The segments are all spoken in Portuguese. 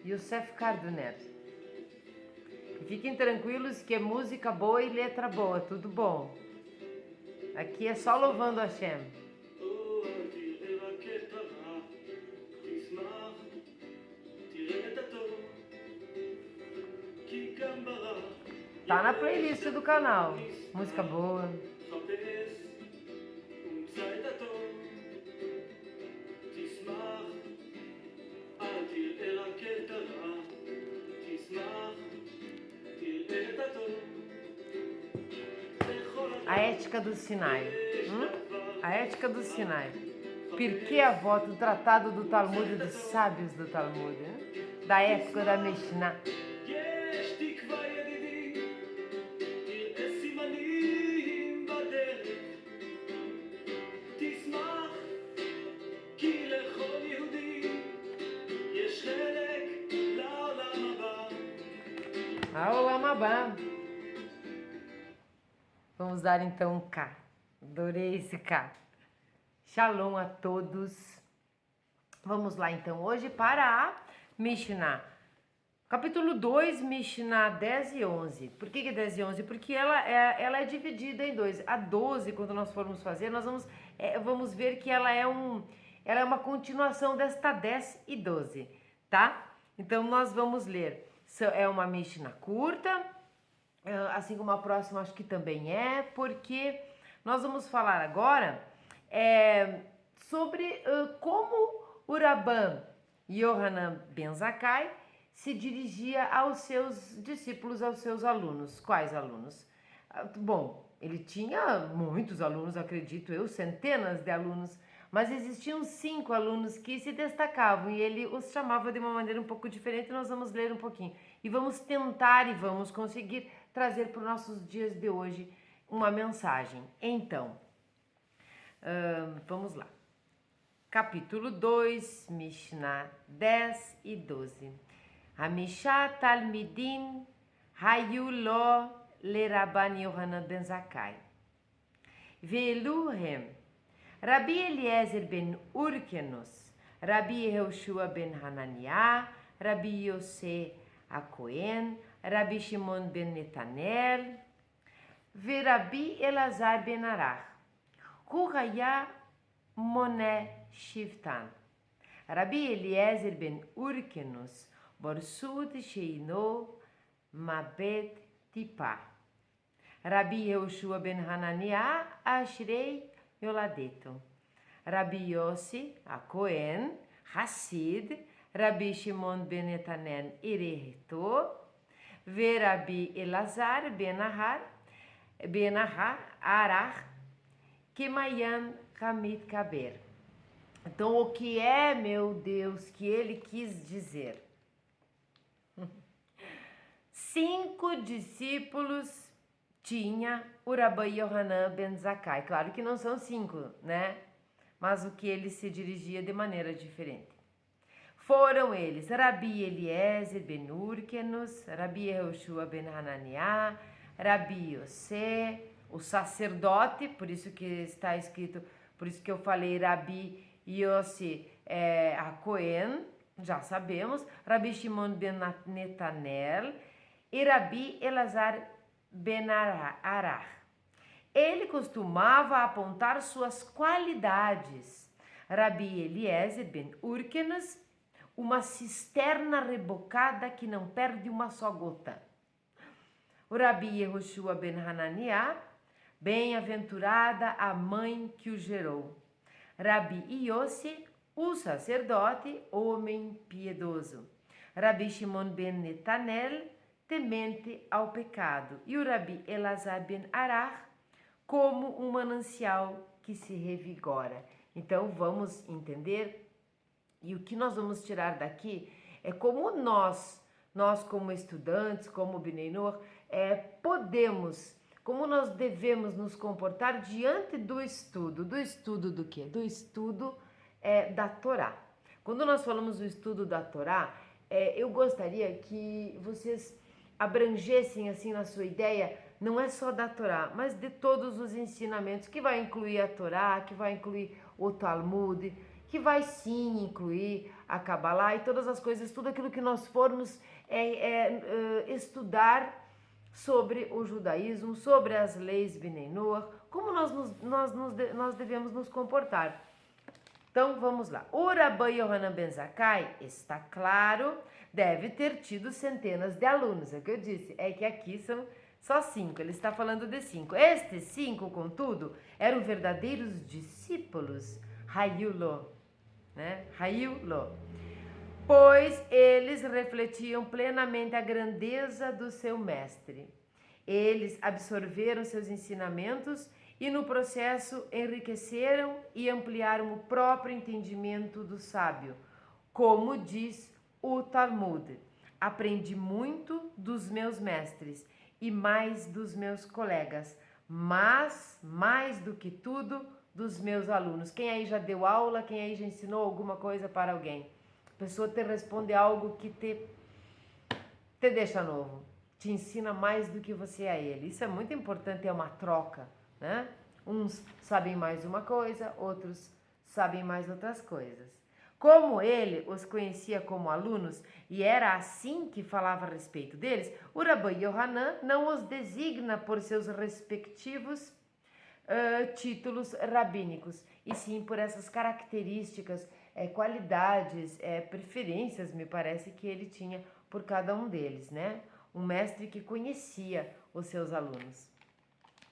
Youssef Carduner. Fiquem tranquilos que é música boa e letra boa, tudo bom. Aqui é só louvando a Hashem. Tá na playlist do canal. Música boa. A ética do Sinai. A ética do Sinai. Pirkei Avot, o tratado do Talmud, dos sábios do Talmud, da época da Mishnah. Olam Abá. Vamos dar então um K. Adorei esse K. Shalom a todos. Vamos lá então hoje para a Mishnah. Capítulo 2, Mishnah 10 e 11. Por que 10 e 11? Porque ela é dividida em dois. A 12, quando nós formos fazer, nós vamos ver que ela é uma continuação desta 10 e 12, tá? Então nós vamos ler. É uma Mishnah curta, assim como a próxima acho que também é, porque nós vamos falar agora sobre como o Rabban Yohanan ben Zakkai se dirigia aos seus discípulos, aos seus alunos. Quais alunos? Bom, ele tinha muitos alunos, acredito eu, centenas de alunos, mas existiam 5 alunos que se destacavam e ele os chamava de uma maneira um pouco diferente. Nós vamos ler um pouquinho e vamos tentar e vamos conseguir trazer para os nossos dias de hoje uma mensagem. Então, vamos lá. Capítulo 2, Mishnah 10 e 12. Hamisha Talmidim Hayu Lo Le Rabban Yohanan ben Zakkai Ve'eluhem Rabbi Eliezer ben Urkenos, Rabbi Yehoshua ben Hananiah, Rabbi Yosef HaKohen, Rabbi Shimon ben Netanel, Rabbi Elazar ben Arach, Hu Haya Moneh Shivtan, Rabbi Eliezer ben Urkenos, Borsut Sheino Mabed Tipa, Rabbi Yehoshua ben Hananiah, Ashrei Yoladeto, Rabbi Yossi HaKohen, Hassid, Rabbi Shimon ben Netanel Ireheto, Rabbi Elazar ben Arach, Kemayan Kamit Kaber. Então, o que é, meu Deus, que ele quis dizer? 5 discípulos tinha o Rabban Yohanan ben Zakkai. Claro que não são 5, né? Mas o que ele se dirigia de maneira diferente. Foram eles Rabbi Eliezer ben Urkenos, Rabbi Yehoshua ben Hananiah, Rabbi Yosef, o sacerdote, por isso que está escrito, por isso que eu falei Rabbi Yossi HaKohen, já sabemos, Rabbi Shimon ben Netanel e Rabbi Elazar ben Arach. Ele costumava apontar suas qualidades. Rabbi Eliezer ben Urkenos, uma cisterna rebocada que não perde uma só gota. O Rabbi Yehoshua ben Hananiah, bem-aventurada a mãe que o gerou. Rabbi Yossi, o sacerdote, homem piedoso. Rabbi Shimon ben Netanel, temente ao pecado. E o Rabbi Elazar ben Arach, como um manancial que se revigora. Então vamos entender, e o que nós vamos tirar daqui é como nós como estudantes, como Bnei Noach, como nós devemos nos comportar diante do estudo. Do estudo do quê? Do estudo da Torá. Quando nós falamos do estudo da Torá, eu gostaria que vocês abrangessem assim na sua ideia, não é só da Torá, mas de todos os ensinamentos, que vai incluir a Torá, que vai incluir o Talmud, que vai sim incluir a Kabbalah e todas as coisas, tudo aquilo que nós formos estudar sobre o judaísmo, sobre as leis Bnei Noach, como nós devemos nos comportar. Então vamos lá. O Rabbi Yohanan Ben Zakkai, está claro, deve ter tido centenas de alunos. É o que eu disse, é que aqui são só 5, ele está falando de 5. Estes 5, contudo, eram verdadeiros discípulos, Hayulo, né? Hayulo. Pois eles refletiam plenamente a grandeza do seu mestre. Eles absorveram seus ensinamentos e no processo enriqueceram e ampliaram o próprio entendimento do sábio. Como diz o Talmud, aprendi muito dos meus mestres e mais dos meus colegas, mas mais do que tudo dos meus alunos. Quem aí já deu aula, quem aí já ensinou alguma coisa para alguém? A pessoa te responde algo que te deixa novo, te ensina mais do que você a ele. Isso é muito importante, é uma troca, né? Uns sabem mais uma coisa, outros sabem mais outras coisas. Como ele os conhecia como alunos e era assim que falava a respeito deles, o Rabbi Yohanan não os designa por seus respectivos títulos rabínicos, e sim por essas características, qualidades, preferências, me parece que ele tinha por cada um deles, né? Um mestre que conhecia os seus alunos.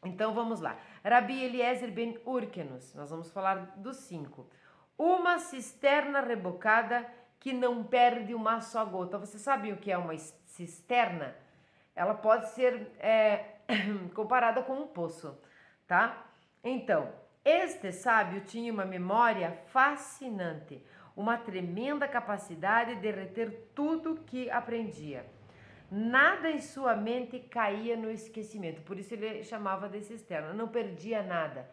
Então vamos lá. Rabi Eliezer ben Urkenus, nós vamos falar dos 5. Uma cisterna rebocada que não perde uma só gota. Você sabe o que é uma cisterna? Ela pode ser comparada com um poço, tá? Então, este sábio tinha uma memória fascinante, uma tremenda capacidade de reter tudo que aprendia. Nada em sua mente caía no esquecimento, por isso ele chamava de cisterna, não perdia nada.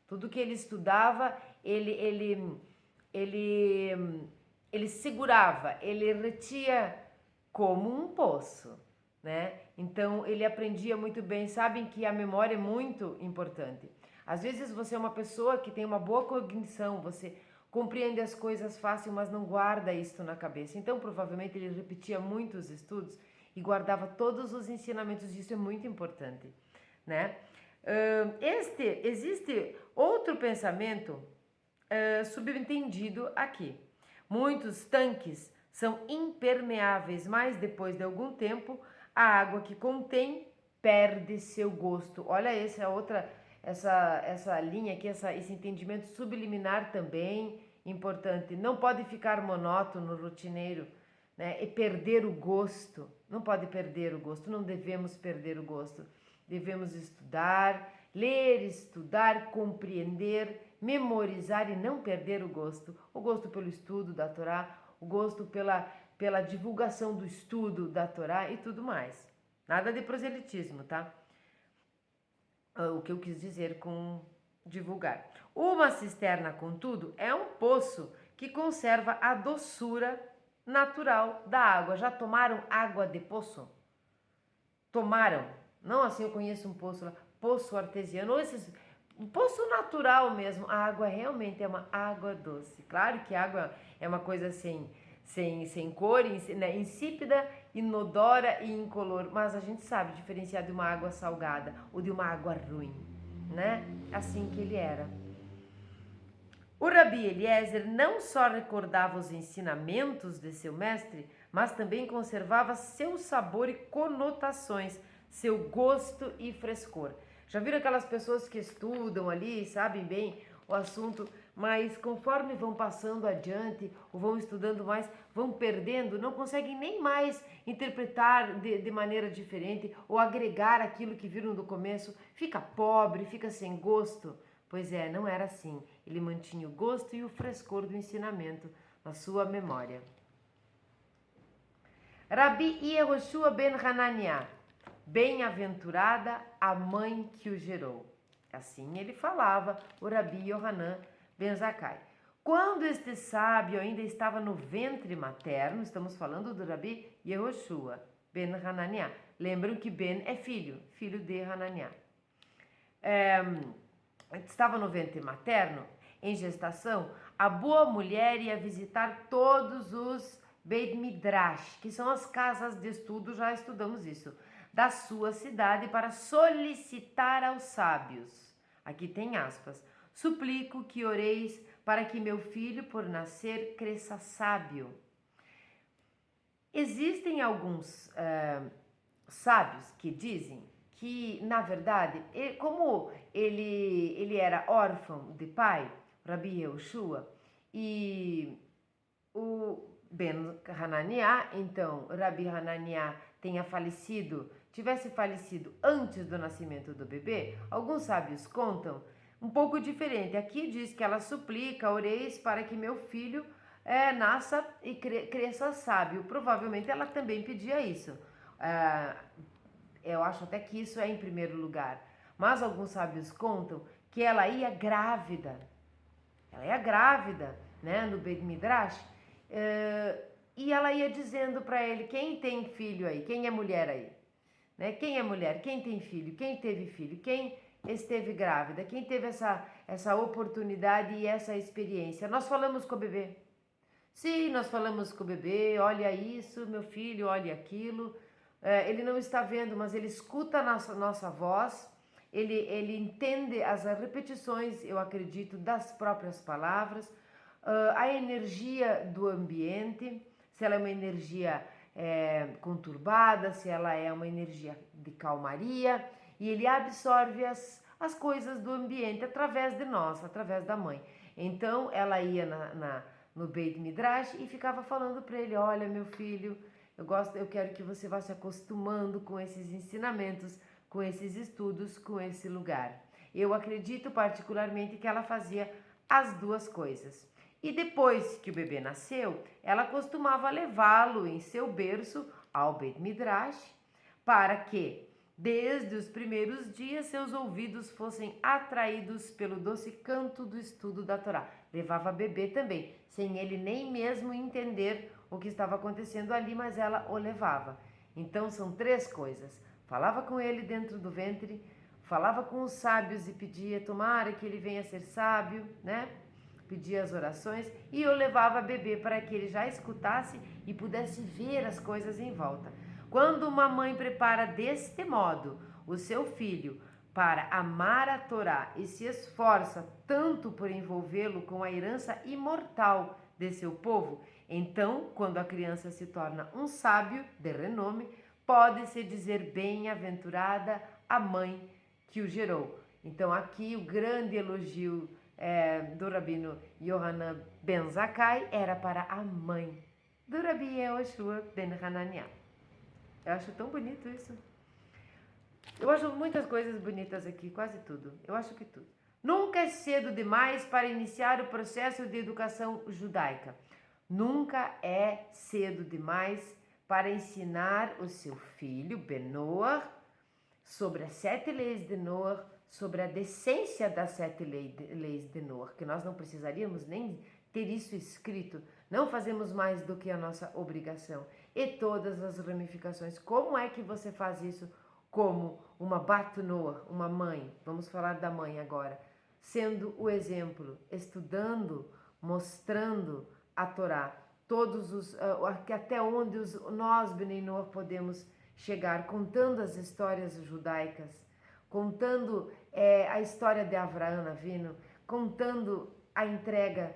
Tudo que ele estudava, ele segurava, ele retia como um poço, né? Então ele aprendia muito bem. Sabem que a memória é muito importante. Às vezes você é uma pessoa que tem uma boa cognição, você compreende as coisas fácil, mas não guarda isso na cabeça. Então provavelmente ele repetia muitos estudos e guardava todos os ensinamentos. Isso é muito importante, né? Existe outro pensamento subentendido aqui. Muitos tanques são impermeáveis, mas depois de algum tempo a água que contém perde seu gosto. Olha essa linha aqui, esse entendimento subliminar também importante. Não pode ficar monótono, rotineiro, né? E perder o gosto. Não pode perder o gosto, não devemos perder o gosto. Devemos estudar, ler, estudar, compreender, memorizar e não perder o gosto. O gosto pelo estudo da Torá, o gosto pela divulgação do estudo da Torá e tudo mais. Nada de proselitismo, tá? O que eu quis dizer com divulgar. Uma cisterna, contudo, é um poço que conserva a doçura natural da água. Já tomaram água de poço? Tomaram? Não assim eu conheço um poço lá, poço artesiano, ou um poço natural mesmo. A água realmente é uma água doce. Claro que a água é uma coisa sem cor, né, insípida, inodora e incolor, mas a gente sabe diferenciar de uma água salgada ou de uma água ruim, né? Assim que ele era. O Rabi Eliezer não só recordava os ensinamentos de seu mestre, mas também conservava seu sabor e conotações, seu gosto e frescor. Já viram aquelas pessoas que estudam ali, sabem bem o assunto, mas conforme vão passando adiante ou vão estudando mais, vão perdendo, não conseguem nem mais interpretar de maneira diferente ou agregar aquilo que viram do começo, fica pobre, fica sem gosto. Pois é, não era assim. Ele mantinha o gosto e o frescor do ensinamento na sua memória. Rabi Yehoshua ben Hananiah, bem-aventurada a mãe que o gerou. Assim ele falava, o Rabi Yohanan ben Zakkai. Quando este sábio ainda estava no ventre materno, estamos falando do Rabi Yehoshua ben Hananiah. Lembram que Ben é filho de Hananiah. Estava no ventre materno, em gestação, a boa mulher ia visitar todos os Beit Midrash, que são as casas de estudo, já estudamos isso, da sua cidade para solicitar aos sábios. Aqui tem aspas. Suplico que oreis para que meu filho, por nascer, cresça sábio. Existem alguns sábios que dizem que, na verdade, como ele era órfão de pai, Rabi Yehoshua, e o Ben Hananiah, então Rabi Hananiah tivesse falecido antes do nascimento do bebê, alguns sábios contam um pouco diferente. Aqui diz que ela suplica, oreis para que meu filho nasça e cresça sábio. Provavelmente ela também pedia isso. Eu acho até que isso é em primeiro lugar. Mas alguns sábios contam que ela ia grávida. Ela ia grávida, né, no Beit Midrash. E ela ia dizendo para ele, quem tem filho aí? Quem é mulher aí? Né? Quem é mulher? Quem tem filho? Quem teve filho? Quem esteve grávida? Quem teve essa oportunidade e essa experiência? Nós falamos com o bebê. Sim, nós falamos com o bebê, olha isso, meu filho, olha aquilo. Ele não está vendo, mas ele escuta a nossa voz, ele entende as repetições, eu acredito, das próprias palavras, a energia do ambiente, se ela é uma energia conturbada, se ela é uma energia de calmaria, e ele absorve as coisas do ambiente através de nós, através da mãe. Então ela ia no Beit Midrash e ficava falando para ele, olha meu filho, eu quero que você vá se acostumando com esses ensinamentos, com esses estudos, com esse lugar. Eu acredito particularmente que ela fazia as duas coisas. E depois que o bebê nasceu, ela costumava levá-lo em seu berço ao Beit Midrash para que, desde os primeiros dias, seus ouvidos fossem atraídos pelo doce canto do estudo da Torá. Levava bebê também, sem ele nem mesmo entender o que estava acontecendo ali, mas ela o levava. Então são três coisas. Falava com ele dentro do ventre, falava com os sábios e pedia, tomara que ele venha a ser sábio, né? Pedia as orações e o levava a bebê para que ele já escutasse e pudesse ver as coisas em volta. Quando uma mãe prepara deste modo o seu filho para amar a Torá e se esforça tanto por envolvê-lo com a herança imortal de seu povo, então, quando a criança se torna um sábio de renome, pode-se dizer bem-aventurada a mãe que o gerou. Então, aqui o grande elogio do Rabino Yohanan Ben Zakkai era para a mãe do Rabi Yehoshua Ben Hananiah. Eu acho tão bonito isso. Eu acho muitas coisas bonitas aqui, quase tudo. Eu acho que tudo. Nunca é cedo demais para iniciar o processo de educação judaica. Nunca é cedo demais para ensinar o seu filho, Ben-Noach, sobre as 7 leis de Noach, sobre a decência das 7 leis de Noach, que nós não precisaríamos nem ter isso escrito. Não fazemos mais do que a nossa obrigação. E todas as ramificações. Como é que você faz isso como uma Bat Noach, uma mãe? Vamos falar da mãe agora. Sendo o exemplo, estudando, mostrando a Torá, até onde nós, Bnei Noach, podemos chegar, contando as histórias judaicas, contando a história de Avraham Avinu, contando a entrega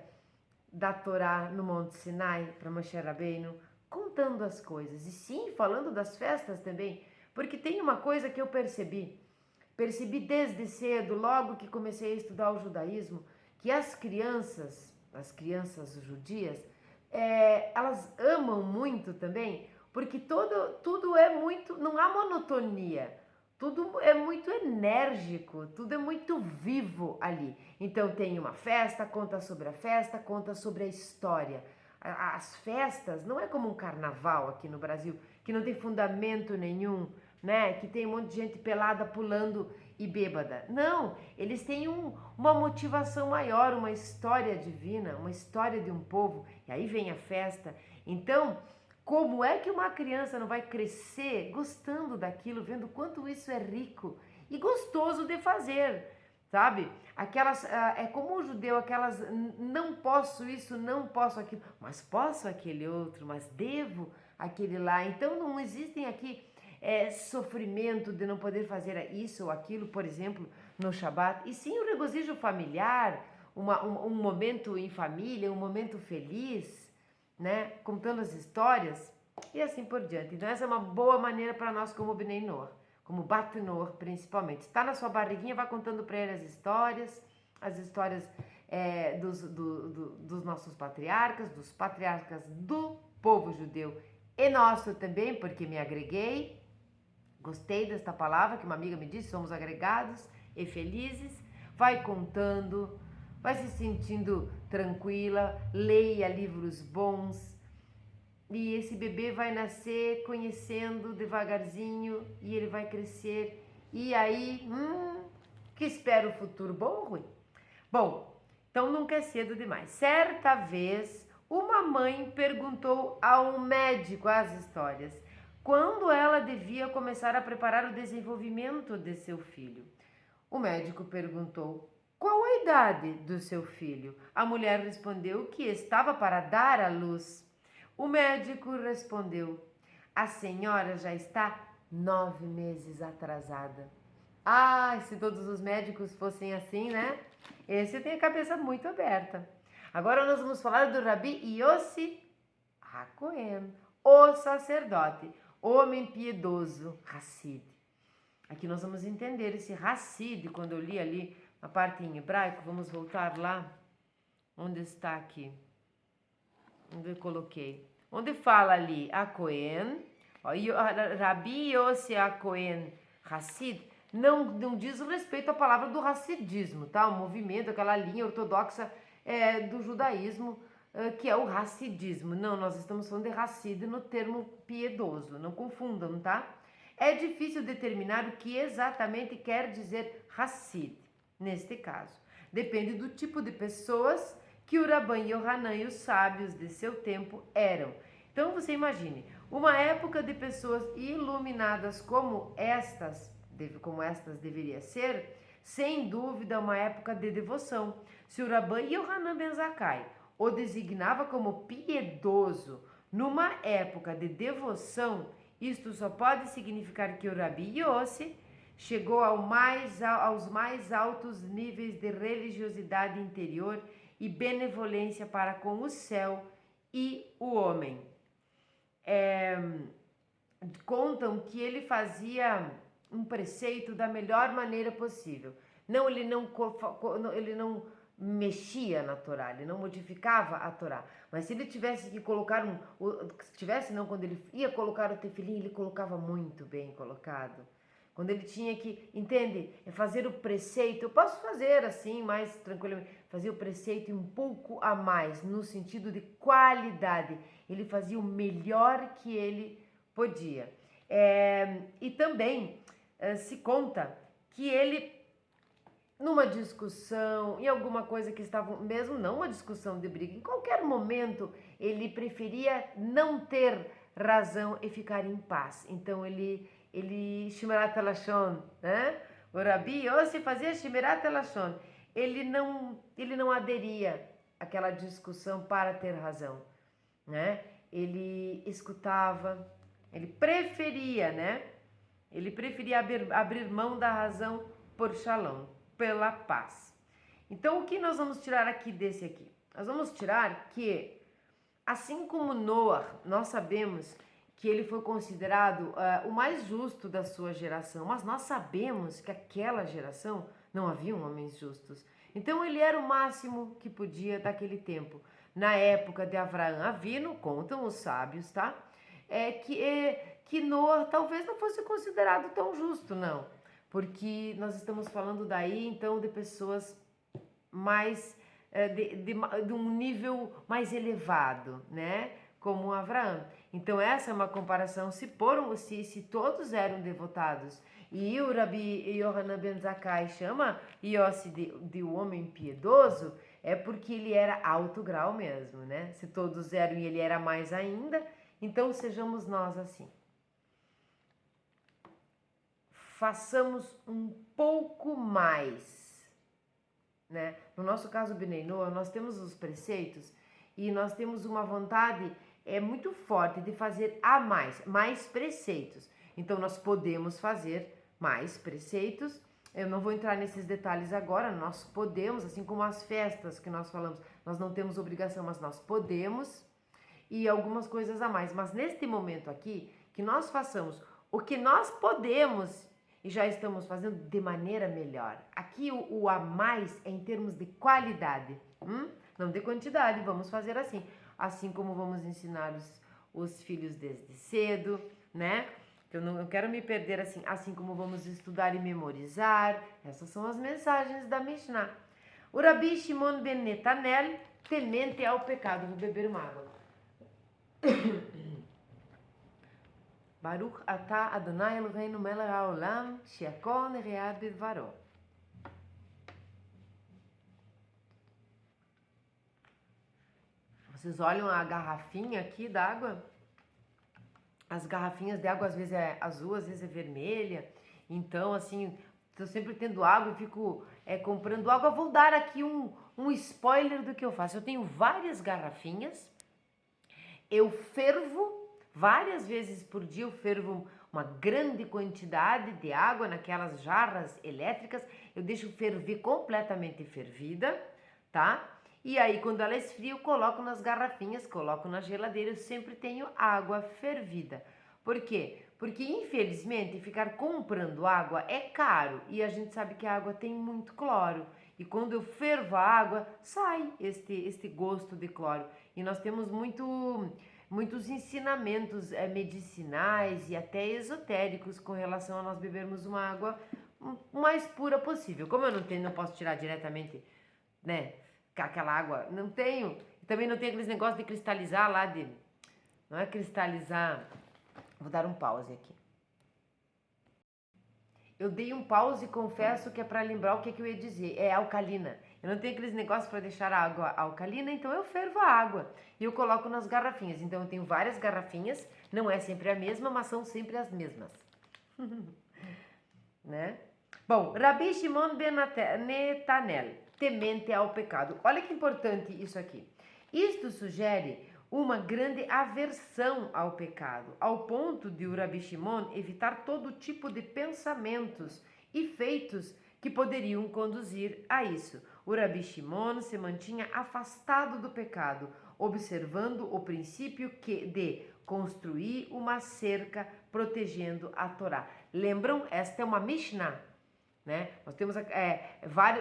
da Torá no Monte Sinai para Moshe Rabbeinu, contando as coisas. E sim, falando das festas também, porque tem uma coisa que eu percebi desde cedo, logo que comecei a estudar o judaísmo, que as crianças judias, elas amam muito também, porque tudo é muito, não há monotonia, tudo é muito enérgico, tudo é muito vivo ali. Então tem uma festa, conta sobre a festa, conta sobre a história. As festas não é como um carnaval aqui no Brasil, que não tem fundamento nenhum, né? Que tem um monte de gente pelada pulando e bêbada. Não, eles têm uma motivação maior, uma história divina, uma história de um povo. E aí vem a festa. Então, como é que uma criança não vai crescer gostando daquilo, vendo quanto isso é rico e gostoso de fazer? sabe? Aquelas, é como o judeu, aquelas, não posso isso, não posso aquilo, mas posso aquele outro, mas devo aquele lá. Então não existem aqui sofrimento de não poder fazer isso ou aquilo, por exemplo, no Shabat, e sim o regozijo familiar, um momento em família, um momento feliz, né? Contando as histórias e assim por diante. Então essa é uma boa maneira para nós como Bnei Noach, como Bat Noach principalmente. Está na sua barriguinha, vai contando para ele as histórias dos nossos patriarcas, dos patriarcas do povo judeu e nosso também, porque me agreguei. Gostei desta palavra que uma amiga me disse, somos agregados e felizes. Vai contando, vai se sentindo tranquila, leia livros bons. E esse bebê vai nascer conhecendo devagarzinho e ele vai crescer. E aí, que espera o futuro bom ou ruim? Bom, então nunca é cedo demais. Certa vez, uma mãe perguntou a um médico as histórias quando ela devia começar a preparar o desenvolvimento de seu filho. O médico perguntou: qual a idade do seu filho? A mulher respondeu que estava para dar à luz. O médico respondeu: a senhora já está 9 meses atrasada. Ah, se todos os médicos fossem assim, né? Esse tem a cabeça muito aberta. Agora nós vamos falar do Rabi Yossi HaKohen, o sacerdote, homem piedoso, Hassid. Aqui nós vamos entender esse Hassid, quando eu li ali a parte em hebraico, vamos voltar lá, onde está aqui, onde eu coloquei, onde fala ali a Cohen, Rabi Yossi HaKohen Hassid, não diz respeito à palavra do Hassidismo, tá? O movimento, aquela linha ortodoxa do judaísmo, que é o Hassidismo. Não, nós estamos falando de Hassid no termo piedoso, não confundam, tá? É difícil determinar o que exatamente quer dizer Hassid, neste caso. Depende do tipo de pessoas que o Rabban Yohanan e os sábios de seu tempo eram. Então você imagine, uma época de pessoas iluminadas como estas deveria ser, sem dúvida uma época de devoção. Se o Rabban Yohanan ben Zakkai o designava como piedoso numa época de devoção, isto só pode significar que o Rabi Yossi chegou aos mais altos níveis de religiosidade interior e benevolência para com o céu e o homem. Contam que ele fazia um preceito da melhor maneira possível. Ele não mexia na Torá, ele não modificava a Torá. Mas se ele tivesse que colocar quando ele ia colocar o tefilim, ele colocava muito bem colocado. Quando ele tinha que, entende, fazer o preceito, eu posso fazer assim, mais tranquilamente, fazer o preceito um pouco a mais, no sentido de qualidade. Ele fazia o melhor que ele podia. E também se conta que ele, numa discussão, em alguma coisa que estava, mesmo não uma discussão de briga, em qualquer momento ele preferia não ter razão e ficar em paz. Então ele Shmirat Lashon, né? O Rabi Yossi fazia Shmirat Lashon. Ele não aderia àquela discussão para ter razão, né? Ele escutava, ele preferia, né? Ele preferia abrir mão da razão por Shalom, pela paz. Então, o que nós vamos tirar aqui desse aqui? Nós vamos tirar que, assim como Noah, nós sabemos que ele foi considerado o mais justo da sua geração, mas nós sabemos que aquela geração não haviam homens justos. Então, ele era o máximo que podia daquele tempo. Na época de Avraham Avinu, contam os sábios, tá? Que Noah talvez não fosse considerado tão justo, não. Porque nós estamos falando daí, então, de pessoas mais, de um nível mais elevado, né? Como Abraão. Então, essa é uma comparação. Se todos eram devotados e o Rabi Yohanan ben Zakkai chama Yossi de homem piedoso, é porque ele era alto grau mesmo, né? Se todos eram e ele era mais ainda, então sejamos nós assim. Façamos um pouco mais né? No nosso caso, Bnei Noah, nós temos os preceitos e nós temos uma vontade muito forte de fazer mais preceitos. Então, nós podemos fazer mais preceitos. Eu não vou entrar nesses detalhes agora, nós podemos, assim como as festas que nós falamos, nós não temos obrigação, mas nós podemos, e algumas coisas a mais. Mas neste momento aqui, que nós façamos o que nós podemos e já estamos fazendo de maneira melhor. Aqui o a mais é em termos de qualidade, não de quantidade. Vamos fazer assim como vamos ensinar os filhos desde cedo, né? Eu não quero me perder assim como vamos estudar e memorizar. Essas são as mensagens da Mishnah. O Rabi Shimon ben Netanel, temente ao pecado. Vou beber uma água. Baruch atah Adonai Eloheinu melech haolam, she'akol ne're'ah bidvaro. Vocês olham a garrafinha aqui d'água? As garrafinhas de água às vezes é azul, às vezes é vermelha. Então, assim, estou sempre tendo água e fico comprando água. Vou dar aqui um spoiler do que eu faço. Eu tenho várias garrafinhas. Eu fervo várias vezes por dia, eu fervo uma grande quantidade de água naquelas jarras elétricas. Eu deixo ferver completamente fervida, tá? E aí, quando ela esfria, eu coloco nas garrafinhas, coloco na geladeira, eu sempre tenho água fervida. Por quê? Porque, infelizmente, ficar comprando água é caro e a gente sabe que a água tem muito cloro. E quando eu fervo a água, sai este gosto de cloro. E nós temos muitos ensinamentos medicinais e até esotéricos com relação a nós bebermos uma água o mais pura possível. Como eu não posso tirar diretamente, né? Aquela água, não tenho. Também não tenho aqueles negócios de cristalizar lá não é cristalizar. Vou dar um pause aqui. Eu dei um pause e confesso que é para lembrar o que eu ia dizer. É alcalina. Eu não tenho aqueles negócios para deixar a água alcalina, então eu fervo a água e eu coloco nas garrafinhas. Então eu tenho várias garrafinhas, não é sempre a mesma, mas são sempre as mesmas. Né? Bom, Rabi Shimon ben Netanel, temente ao pecado. Olha que importante isso aqui. Isto sugere uma grande aversão ao pecado, ao ponto de o Rabi Shimon evitar todo tipo de pensamentos e feitos que poderiam conduzir a isso. O Rabi Shimon se mantinha afastado do pecado, observando o princípio de construir uma cerca protegendo a Torá. Lembram? Esta é uma Mishnah, né? Nós temos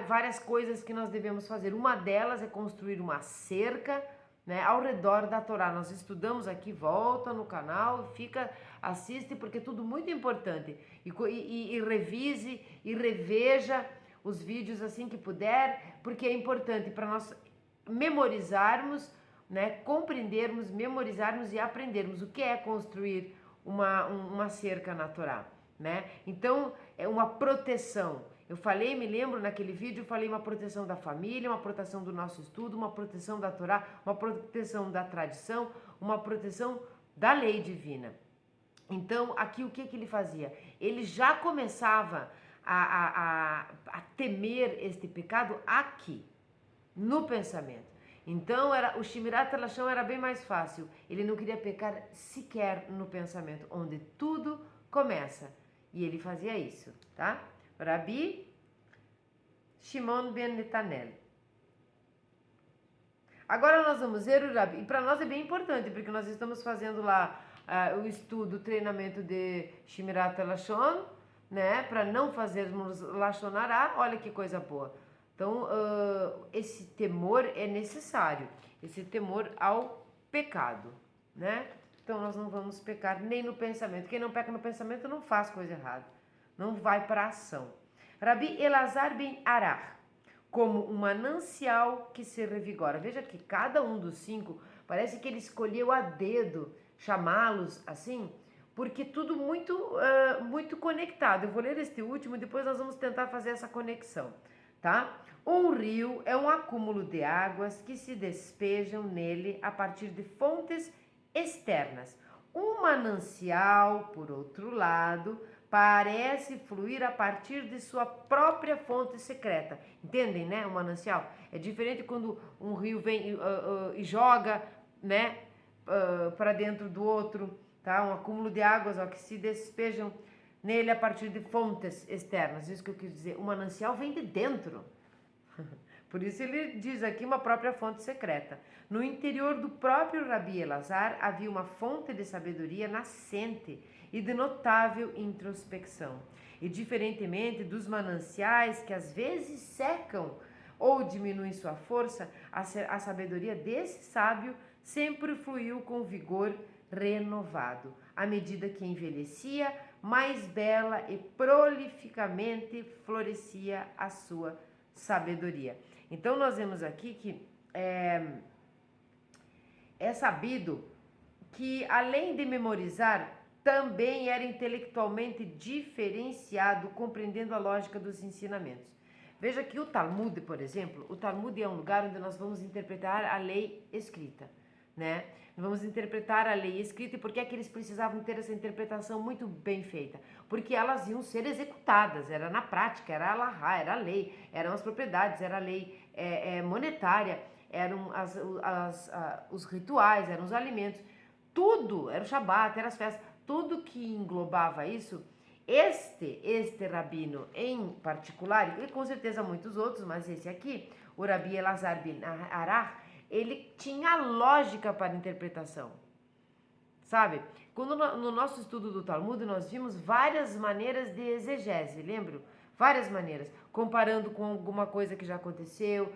várias coisas que nós devemos fazer. Uma delas é construir uma cerca, né, ao redor da Torá. Nós estudamos aqui, volta no canal, assiste, porque é tudo muito importante. E revise e reveja os vídeos assim que puder, porque é importante para nós memorizarmos, né, compreendermos, memorizarmos e aprendermos o que é construir uma cerca na Torá, né? Então, é uma proteção. Eu me lembro naquele vídeo, eu falei uma proteção da família, uma proteção do nosso estudo, uma proteção da Torá, uma proteção da tradição, uma proteção da lei divina. Então, aqui o que ele fazia? Ele já começava a temer este pecado aqui, no pensamento. Então, o Shimirat HaLashon era bem mais fácil. Ele não queria pecar sequer no pensamento, onde tudo começa. E ele fazia isso, tá? Rabi Shimon ben Netanel. Agora nós vamos ver o Rabi. E para nós é bem importante, porque nós estamos fazendo lá o estudo, o treinamento de Shimirat HaLashon, né? Para não fazermos Lashon Hara. Olha que coisa boa. Então, esse temor é necessário. Esse temor ao pecado, né? Então, nós não vamos pecar nem no pensamento. Quem não peca no pensamento não faz coisa errada. Não vai para a ação. Rabi Elazar ben Arar, como um manancial que se revigora. Veja que cada um dos 5, parece que ele escolheu a dedo chamá-los assim, porque tudo muito conectado. Eu vou ler este último, depois nós vamos tentar fazer essa conexão, tá? Um rio é um acúmulo de águas que se despejam nele a partir de fontes externas. Um manancial, por outro lado, parece fluir a partir de sua própria fonte secreta. Entendem, né? O manancial. É diferente quando um rio vem e joga, né? Para dentro do outro, tá? Um acúmulo de águas, ó, que se despejam nele a partir de fontes externas. Isso que eu quis dizer. O manancial vem de dentro. Por isso ele diz aqui uma própria fonte secreta. No interior do próprio Rabi Elazar havia uma fonte de sabedoria nascente e de notável introspecção. E diferentemente dos mananciais que às vezes secam ou diminuem sua força, a sabedoria desse sábio sempre fluiu com vigor renovado. À medida que envelhecia, mais bela e prolificamente florescia a sua sabedoria. Então nós vemos aqui que é sabido que além de memorizar, também era intelectualmente diferenciado, compreendendo a lógica dos ensinamentos. Veja que o Talmud, por exemplo, o Talmud é um lugar onde nós vamos interpretar a lei escrita, né? Vamos interpretar a lei escrita e por que é que eles precisavam ter essa interpretação muito bem feita? Porque elas iam ser executadas, era na prática, era a Alahá, era a lei, eram as propriedades, era a lei monetária, eram os rituais, eram os alimentos, tudo, era o Shabat, eram as festas, tudo que englobava isso. Este rabino em particular, e com certeza muitos outros, mas esse aqui, o Rabi Elazar bin Arach, ele tinha lógica para interpretação, sabe? Quando no nosso estudo do Talmud nós vimos várias maneiras de exegese, lembram? Várias maneiras, comparando com alguma coisa que já aconteceu,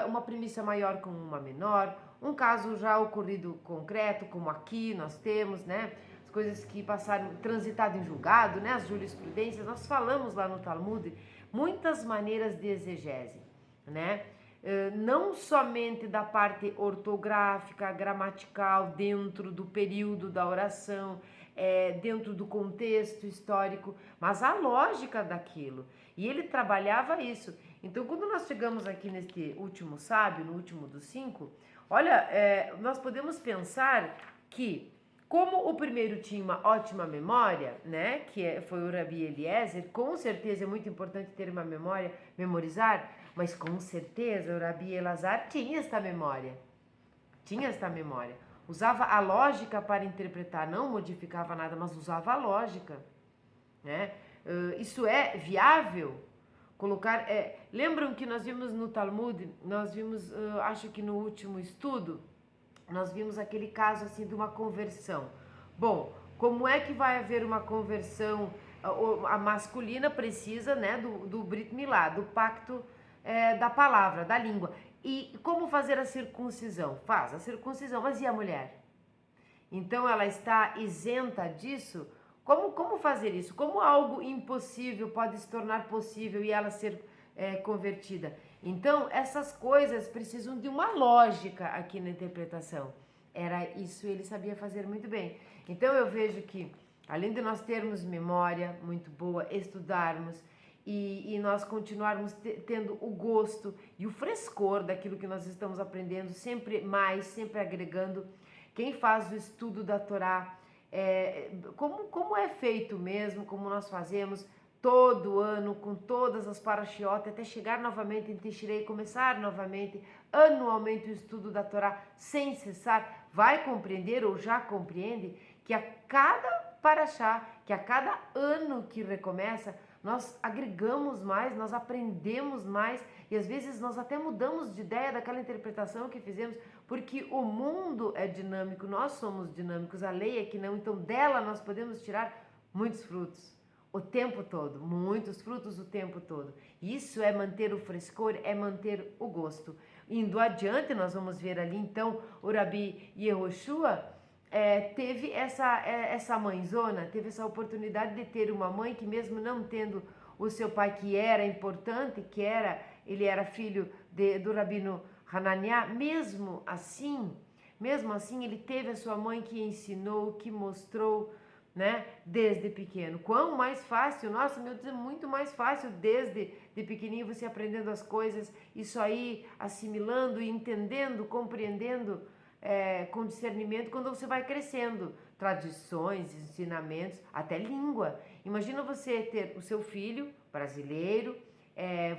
uma premissa maior com uma menor, um caso já ocorrido concreto, como aqui nós temos, né? As coisas que passaram, transitado em julgado, né? As jurisprudências, nós falamos lá no Talmud muitas maneiras de exegese, né? Não somente da parte ortográfica, gramatical, dentro do período da oração, dentro do contexto histórico, mas a lógica daquilo. E ele trabalhava isso. Então, quando nós chegamos aqui neste último sábio, no último dos 5, olha, nós podemos pensar que, como o primeiro tinha uma ótima memória, né, foi o Rabi Eliezer, com certeza é muito importante ter uma memória, memorizar, mas com certeza o Rabi Elazar tinha esta memória. Usava a lógica para interpretar, não modificava nada, mas usava a lógica, né? Isso é viável? Colocar. Lembram que nós vimos no Talmud, nós vimos, acho que no último estudo, nós vimos aquele caso assim de uma conversão. Bom, como é que vai haver uma conversão? A masculina precisa, né, do Brit Milá, do pacto da palavra, da língua. E como fazer a circuncisão? Faz a circuncisão, mas e a mulher? Então ela está isenta disso? Como fazer isso? Como algo impossível pode se tornar possível e ela ser convertida? Então essas coisas precisam de uma lógica aqui na interpretação. Era isso, ele sabia fazer muito bem. Então eu vejo que, além de nós termos memória muito boa, estudarmos e nós continuarmos tendo o gosto e o frescor daquilo que nós estamos aprendendo, sempre mais, sempre agregando. Quem faz o estudo da Torá, como é feito mesmo, como nós fazemos todo ano, com todas as parashiot, até chegar novamente em Tishrei, começar novamente, anualmente o estudo da Torá, sem cessar, vai compreender ou já compreende que a cada parashá, que a cada ano que recomeça, nós agregamos mais, nós aprendemos mais e às vezes nós até mudamos de ideia daquela interpretação que fizemos, porque o mundo é dinâmico, nós somos dinâmicos, a lei é que não, então dela nós podemos tirar muitos frutos o tempo todo, muitos frutos o tempo todo. Isso é manter o frescor, é manter o gosto. Indo adiante, nós vamos ver ali então o Rabi Yehoshua teve essa mãezona, teve essa oportunidade de ter uma mãe que, mesmo não tendo o seu pai, que era importante, ele era filho do Rabino Hananiah, mesmo assim ele teve a sua mãe que ensinou, que mostrou, né, desde pequeno. Quão mais fácil, nossa, meu Deus, é muito mais fácil desde de pequenininho você aprendendo as coisas, isso aí, assimilando e entendendo, compreendendo com discernimento quando você vai crescendo. Tradições, ensinamentos, até língua. Imagina você ter o seu filho brasileiro,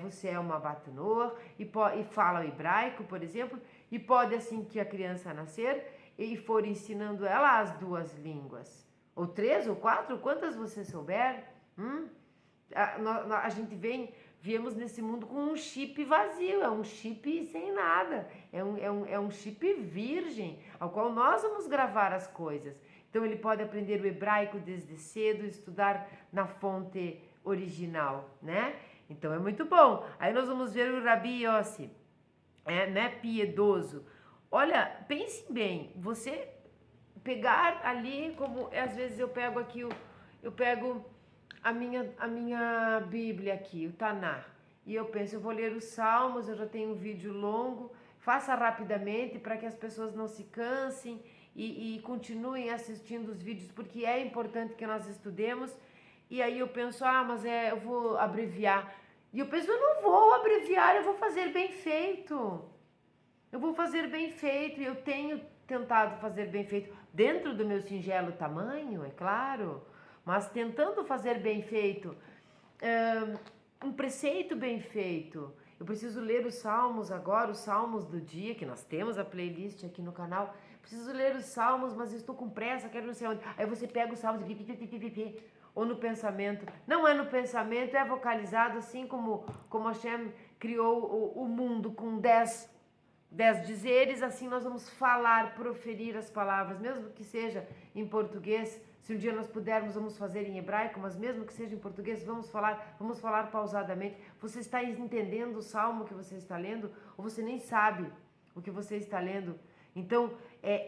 você é uma Batunor e fala o hebraico, por exemplo, e pode, assim que a criança nascer, e for ensinando ela as duas línguas, ou 3 ou 4, quantas você souber. A gente viemos nesse mundo com um chip vazio, é um chip sem nada, é um chip virgem, ao qual nós vamos gravar as coisas. Então ele pode aprender o hebraico desde cedo, estudar na fonte original, né? Então é muito bom. Aí nós vamos ver o Rabi Yossi, né, piedoso. Olha, pense bem, você pegar ali, como às vezes eu pego aqui, eu pego a minha Bíblia aqui, o Taná, e eu penso, eu vou ler os Salmos, eu já tenho um vídeo longo, faça rapidamente para que as pessoas não se cansem e continuem assistindo os vídeos, porque é importante que nós estudemos. E aí eu penso, mas eu vou abreviar. E eu penso, eu não vou abreviar, eu vou fazer bem feito. Eu vou fazer bem feito, e eu tenho tentado fazer bem feito, dentro do meu singelo tamanho, é claro, mas tentando fazer bem feito, um preceito bem feito. Eu preciso ler os salmos agora, os salmos do dia, que nós temos a playlist aqui no canal. Preciso ler os salmos, mas estou com pressa, quero não sei onde. Aí você pega os salmos e ou no pensamento. Não é no pensamento, é vocalizado, assim como Hashem criou o mundo com 10 dizeres, assim nós vamos falar, proferir as palavras, mesmo que seja em português. Se um dia nós pudermos, vamos fazer em hebraico, mas mesmo que seja em português, vamos falar pausadamente. Você está entendendo o salmo que você está lendo, ou você nem sabe o que você está lendo? Então,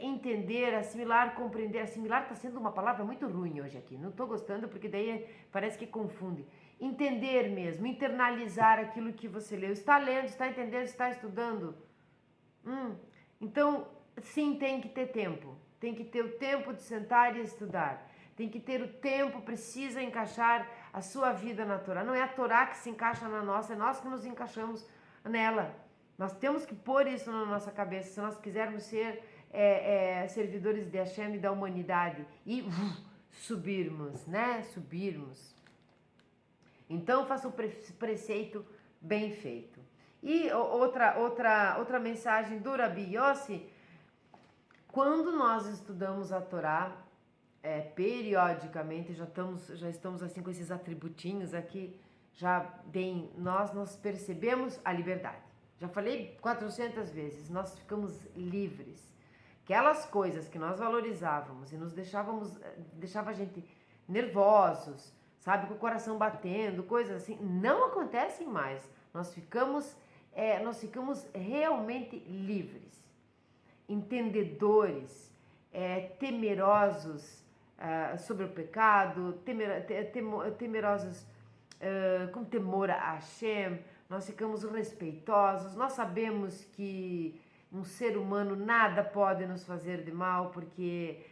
entender, assimilar, compreender. Assimilar está sendo uma palavra muito ruim hoje aqui, não estou gostando, porque daí parece que confunde. Entender mesmo, internalizar aquilo que você leu. Está lendo, está entendendo, está estudando? Então, sim, tem que ter tempo. Tem que ter o tempo de sentar e estudar. Tem que ter o tempo, precisa encaixar a sua vida na Torá. Não é a Torá que se encaixa na nossa, é nós que nos encaixamos nela. Nós temos que pôr isso na nossa cabeça, se nós quisermos ser servidores de Hashem e da humanidade. E subirmos, né? Subirmos. Então, faça o preceito bem feito. E outra mensagem do Rabi Yossi: quando nós estudamos a Torá, periodicamente, já estamos assim com esses atributinhos aqui, já bem, nós percebemos a liberdade. Já falei 400 vezes, nós ficamos livres. Aquelas coisas que nós valorizávamos e deixava a gente nervosos, sabe, com o coração batendo, coisas assim, não acontecem mais. Nós ficamos realmente livres, entendedores, temerosos sobre o pecado, temerosos com temor a Hashem. Nós ficamos respeitosos, nós sabemos que um ser humano nada pode nos fazer de mal, porque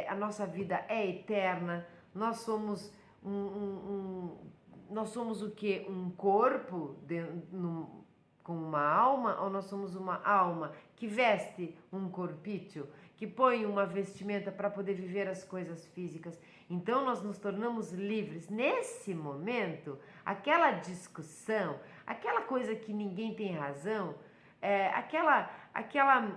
a nossa vida é eterna. Nós somos nós somos o quê? Um corpo com uma alma, ou nós somos uma alma que veste um corpício, que põe uma vestimenta para poder viver as coisas físicas? Então nós nos tornamos livres. Nesse momento, aquela discussão, aquela coisa que ninguém tem razão,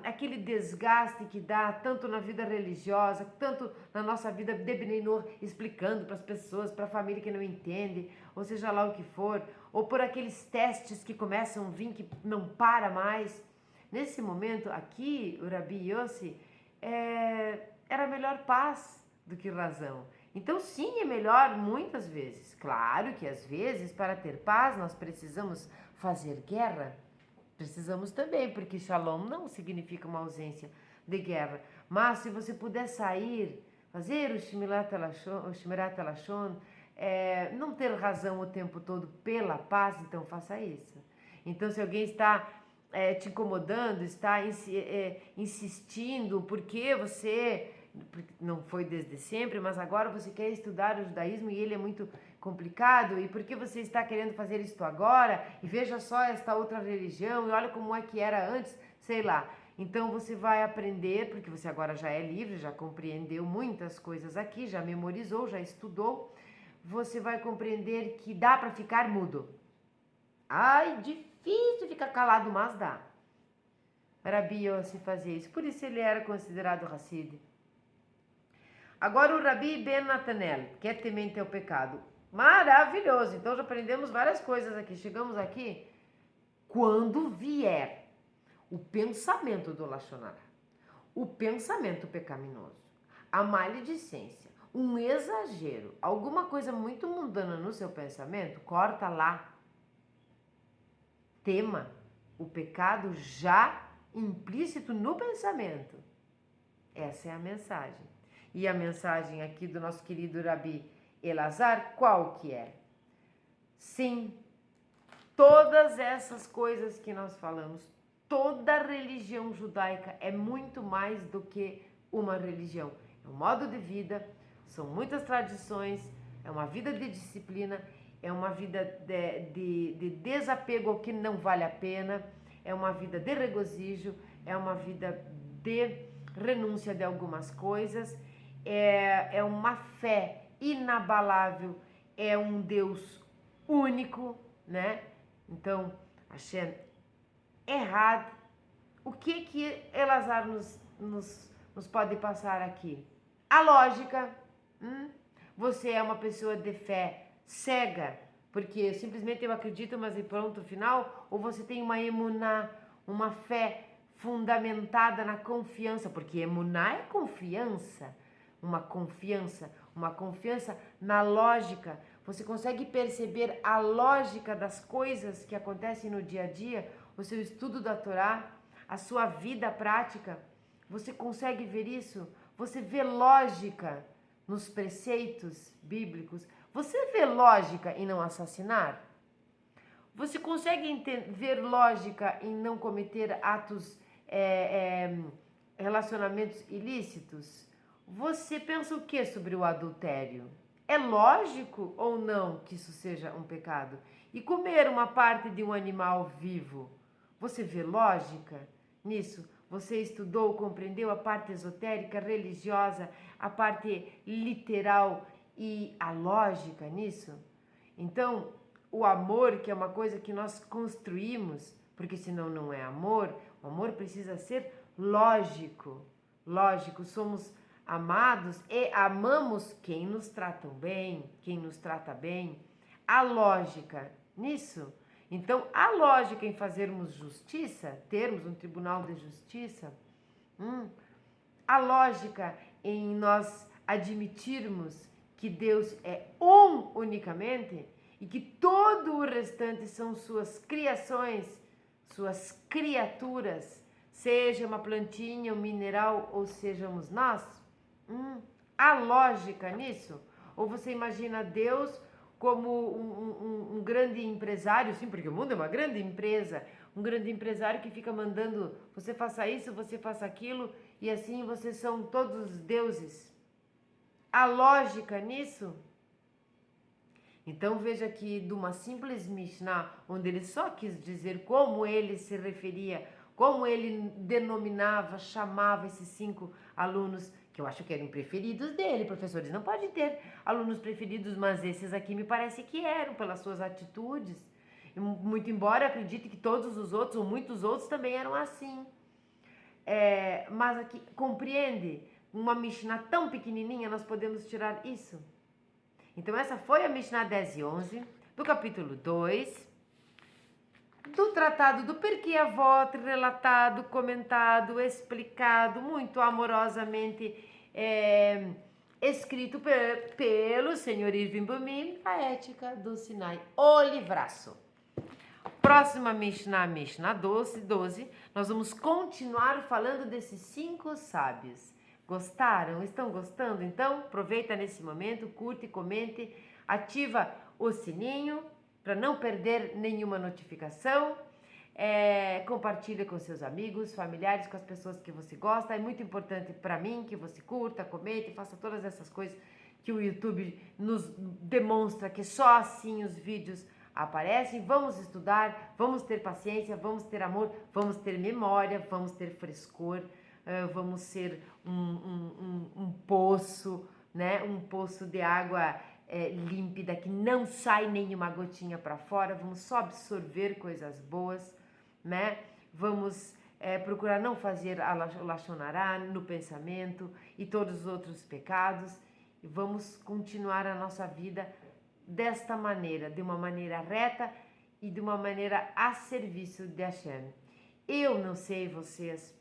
aquele desgaste que dá tanto na vida religiosa, tanto na nossa vida de Bnei Noach, explicando para as pessoas, para a família que não entende, ou seja lá o que for, ou por aqueles testes que começam a vir que não para mais. Nesse momento aqui, o Rabi Yossi era melhor paz do que razão. Então sim, é melhor muitas vezes. Claro que às vezes, para ter paz, nós precisamos fazer guerra. Precisamos também, porque Shalom não significa uma ausência de guerra. Mas se você puder sair, fazer o Shmirat Halashon, não ter razão o tempo todo pela paz, então faça isso. Então, se alguém está te incomodando, está insistindo, porque você não foi desde sempre, mas agora você quer estudar o judaísmo e ele é muito complicado, e por que você está querendo fazer isto agora? E veja só esta outra religião, e olha como é que era antes, sei lá. Então você vai aprender, porque você agora já é livre, já compreendeu muitas coisas aqui, já memorizou, já estudou. você vai compreender que dá para ficar mudo. Ai, difícil ficar calado, mas dá. Rabi Yossi fazia isso, por isso ele era considerado Hassid. Agora o Rabi Ben Natanel, que é temente ao pecado. Maravilhoso, então já aprendemos várias coisas aqui. Chegamos aqui, quando vier o pensamento do Lashon Hara, o pensamento pecaminoso, a maledicência, um exagero, alguma coisa muito mundana no seu pensamento, corta lá. Tema o pecado já implícito no pensamento. Essa é a mensagem. E a mensagem aqui do nosso querido Rabi Elazar, qual que é? Sim, todas essas coisas que nós falamos, toda religião judaica é muito mais do que uma religião. É um modo de vida, são muitas tradições, é uma vida de disciplina, é uma vida de desapego ao que não vale a pena, é uma vida de regozijo, é uma vida de renúncia de algumas coisas, é uma fé inabalável, é um Deus único, né? Então, Hashem errado. O que Elazar nos pode passar aqui? A lógica. Você é uma pessoa de fé cega, porque simplesmente eu acredito, mas e pronto, final? Ou você tem uma emuná, uma fé fundamentada na confiança, porque emuná é confiança, uma confiança na lógica. Você consegue perceber a lógica das coisas que acontecem no dia a dia, o seu estudo da Torá, a sua vida prática. Você consegue ver isso? Você vê lógica nos preceitos bíblicos? Você vê lógica em não assassinar? Você consegue ver lógica em não cometer atos, relacionamentos ilícitos? Você pensa o que sobre o adultério? É lógico ou não que isso seja um pecado? E comer uma parte de um animal vivo? Você vê lógica nisso? Você estudou, compreendeu a parte esotérica, religiosa, a parte literal e a lógica nisso? Então, o amor, que é uma coisa que nós construímos, porque senão não é amor, o amor precisa ser lógico. Lógico, somos amados e amamos quem nos trata bem, quem nos trata bem. A lógica nisso. Então, a lógica em fazermos justiça, termos um tribunal de justiça, a lógica em nós admitirmos que Deus é um unicamente e que todo o restante são suas criações, suas criaturas, seja uma plantinha, um mineral ou sejamos nós. A lógica nisso? Ou você imagina Deus como um grande empresário, sim, porque o mundo é uma grande empresa, um grande empresário que fica mandando você faça isso, você faça aquilo, e assim vocês são todos deuses. A lógica nisso? Então veja que de uma simples Mishnah, onde ele só quis dizer como ele se referia, como ele denominava, chamava esses 5 alunos, que eu acho que eram preferidos dele. Professores não podem ter alunos preferidos, mas esses aqui me parece que eram, pelas suas atitudes. Muito embora eu acredite que todos os outros, ou muitos outros, também eram assim. Mas aqui, compreende? Uma Mishnah tão pequenininha, nós podemos tirar isso. Então essa foi a Mishnah 10 e 11, do capítulo 2, do tratado do Pirkei Avot, relatado, comentado, explicado, muito amorosamente escrito pelo senhor Irving Bumil, a Ética do Sinai, o livraço. Próxima Mishnah, Mishnah 12, nós vamos continuar falando desses 5 sábios. Gostaram? Estão gostando? Então, aproveita nesse momento, curte, comente, ativa o sininho para não perder nenhuma notificação. Compartilha com seus amigos, familiares, com as pessoas que você gosta. É muito importante para mim que você curta, comente, faça todas essas coisas que o YouTube nos demonstra que só assim os vídeos aparecem. Vamos estudar, vamos ter paciência, vamos ter amor, vamos ter memória, vamos ter frescor. Vamos ser um poço, né? Um poço de água límpida, que não sai nenhuma gotinha para fora. Vamos só absorver coisas boas, né? Vamos procurar não fazer o Lashon Hará no pensamento e todos os outros pecados. E vamos continuar a nossa vida desta maneira, de uma maneira reta e de uma maneira a serviço de Hashem. Eu não sei vocês,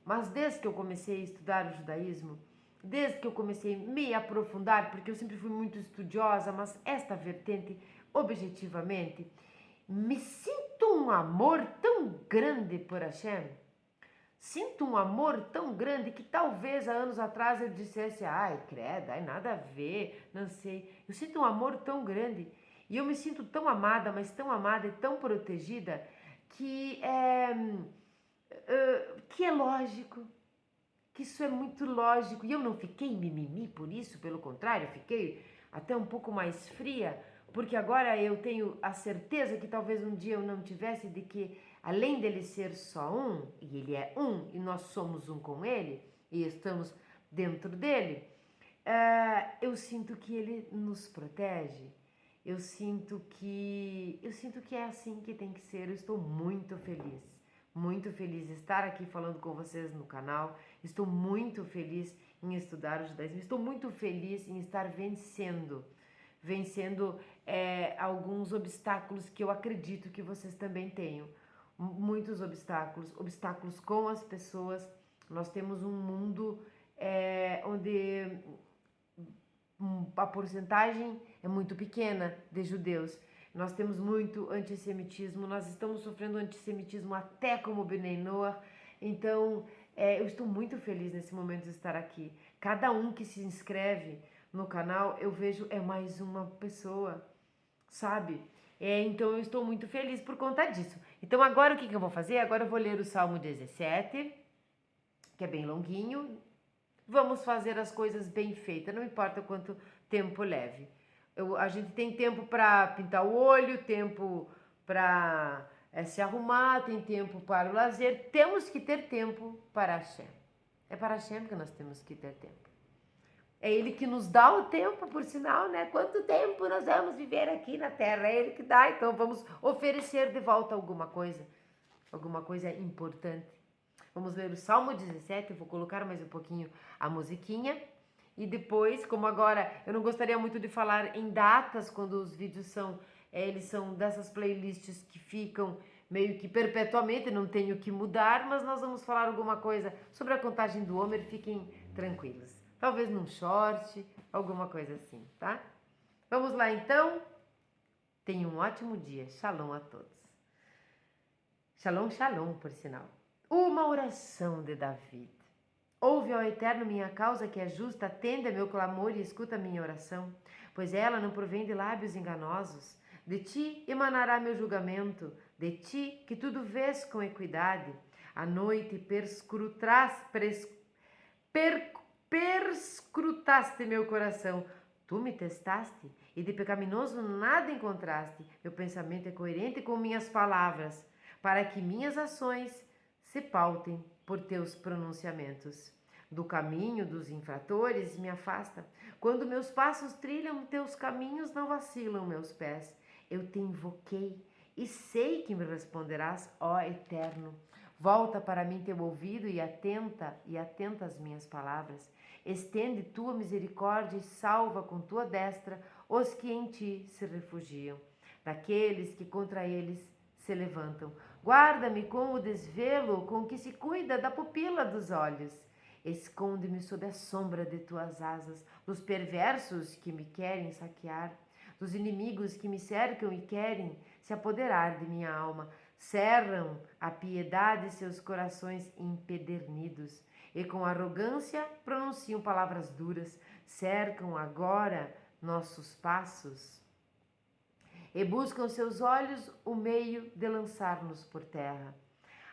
mas desde que eu comecei a estudar o judaísmo, desde que eu comecei a me aprofundar, porque eu sempre fui muito estudiosa, mas esta vertente, objetivamente, me sinto um amor tão grande por Hashem. Sinto um amor tão grande que talvez há anos atrás eu dissesse, ai, credo, ai, nada a ver, não sei. Eu sinto um amor tão grande e eu me sinto tão amada, mas tão amada e tão protegida que é lógico, que isso é muito lógico. E eu não fiquei mimimi por isso, pelo contrário, eu fiquei até um pouco mais fria, porque agora eu tenho a certeza que talvez um dia eu não tivesse, de que além dele ser só um, e ele é um, e nós somos um com ele, e estamos dentro dele, eu sinto que ele nos protege. Eu sinto que é assim que tem que ser. Eu estou muito feliz de estar aqui falando com vocês no canal. Estou muito feliz em estudar o judaísmo. Estou muito feliz em estar vencendo alguns obstáculos que eu acredito que vocês também tenham. Muitos obstáculos com as pessoas. Nós temos um mundo onde a porcentagem é muito pequena de judeus. Nós temos muito antissemitismo, nós estamos sofrendo antissemitismo até como Bnei Noach. Então, eu estou muito feliz nesse momento de estar aqui. Cada um que se inscreve no canal, eu vejo mais uma pessoa, sabe? Então, eu estou muito feliz por conta disso. Então, agora o que eu vou fazer? Agora eu vou ler o Salmo 17, que é bem longuinho. Vamos fazer as coisas bem feitas, não importa quanto tempo leve. A gente tem tempo para pintar o olho, tempo para se arrumar, tem tempo para o lazer. Temos que ter tempo para Hashem. É para Hashem que nós temos que ter tempo. É Ele que nos dá o tempo, por sinal, né? Quanto tempo nós vamos viver aqui na Terra? É Ele que dá, então vamos oferecer de volta alguma coisa importante. Vamos ler o Salmo 17, eu vou colocar mais um pouquinho a musiquinha. E depois, como agora eu não gostaria muito de falar em datas, quando os vídeos eles são dessas playlists que ficam meio que perpetuamente, não tenho que mudar, mas nós vamos falar alguma coisa sobre a contagem do Homer, fiquem tranquilos. Talvez num short, alguma coisa assim, tá? Vamos lá então? Tenham um ótimo dia. Shalom a todos. Shalom, shalom, por sinal. Uma oração de David. Ouve, ó Eterno, minha causa que é justa, atende a meu clamor e escuta a minha oração, pois ela não provém de lábios enganosos. De ti emanará meu julgamento, de ti que tudo vês com equidade. À noite perscrutaste meu coração, tu me testaste e de pecaminoso nada encontraste. Meu pensamento é coerente com minhas palavras, para que minhas ações se pautem por teus pronunciamentos. Do caminho dos infratores me afasta. Quando meus passos trilham teus caminhos, não vacilam meus pés. Eu te invoquei e sei que me responderás, ó Eterno. Volta para mim teu ouvido e atenta às minhas palavras. Estende tua misericórdia e salva com tua destra os que em ti se refugiam, daqueles que contra eles se levantam. Guarda-me com o desvelo com que se cuida da pupila dos olhos. Esconde-me sob a sombra de tuas asas, dos perversos que me querem saquear, dos inimigos que me cercam e querem se apoderar de minha alma. Cerram a piedade seus corações empedernidos, e com arrogância pronunciam palavras duras. Cercam agora nossos passos e buscam seus olhos o meio de lançar-nos por terra.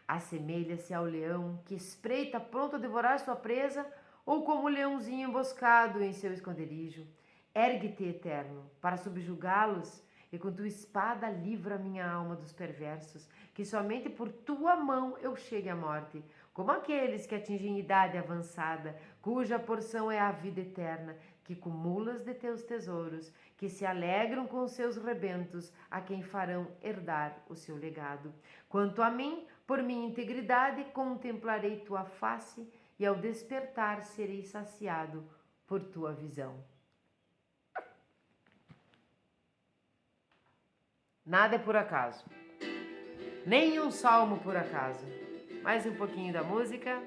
Assemelha-se ao leão que espreita pronto a devorar sua presa, ou como o leãozinho emboscado em seu esconderijo. Ergue-te, Eterno, para subjugá-los, e com tua espada livra minha alma dos perversos, que somente por tua mão eu chegue à morte. como aqueles que atingem idade avançada, cuja porção é a vida eterna, que cumulas de teus tesouros, que se alegram com os seus rebentos, a quem farão herdar o seu legado. Quanto a mim, por minha integridade, contemplarei tua face, e ao despertar serei saciado por tua visão. Nada é por acaso, nenhum salmo por acaso. Mais um pouquinho da música.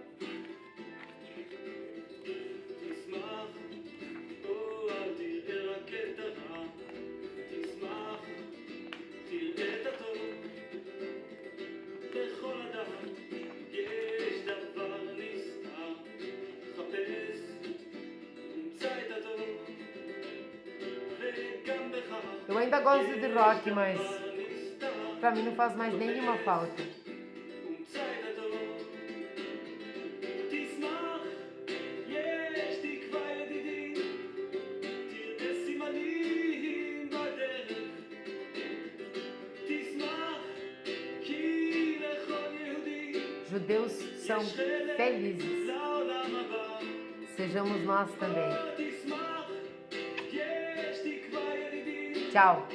Eu ainda gosto de rock, mas pra mim não faz mais nenhuma falta. Judeus são felizes. Sejamos nós também. Tchau.